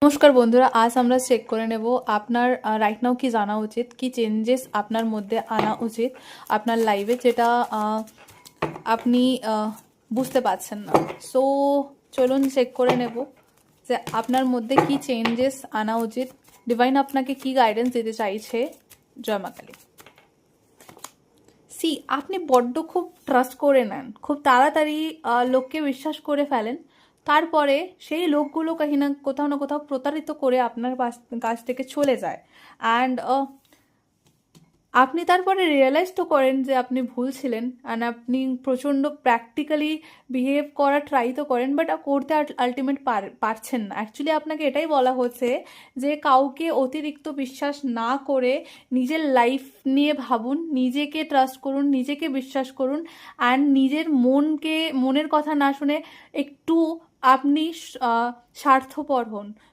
নমস্কার বন্ধুরা, আজ আমরা চেক করে নেব আপনার রাইট নাও কি জানা উচিত, কি চেঞ্জেস আপনার মধ্যে আনা উচিত আপনার লাইফে, যেটা আপনি বুঝতে পারছেন না। সো চলুন চেক করে নেব যে আপনার মধ্যে কি চেঞ্জেস আনা উচিত, ডিভাইন আপনাকে কি গাইডেন্স দিতে চাইছে। জয় মা কালী। সি, আপনি বড্ড খুব ট্রাস্ট করে নেন, খুব তাড়াতাড়ি লোককে বিশ্বাস করে ফেলেন, তারপরে সেই লোকগুলো কোথাও না কোথাও প্রতারিত করে আপনার কাছ থেকে চলে যায়। অ্যান্ড আপনি তারপরে রিয়েলাইজ তো করেন যে আপনি ভুল ছিলেন, অ্যান্ড আপনি প্রচণ্ড প্র্যাকটিক্যালি বিহেভ করার ট্রাই তো করেন, বাট করতে আলটিমেট পারছেন না। অ্যাকচুয়ালি আপনাকে এটাই বলা হচ্ছে যে কাউকে অতিরিক্ত বিশ্বাস না করে নিজের লাইফ নিয়ে ভাবুন, নিজেকে ট্রাস্ট করুন, নিজেকে বিশ্বাস করুন, অ্যান্ড নিজের মনের কথা না শুনে একটু আপনি স্বার্থপর হন।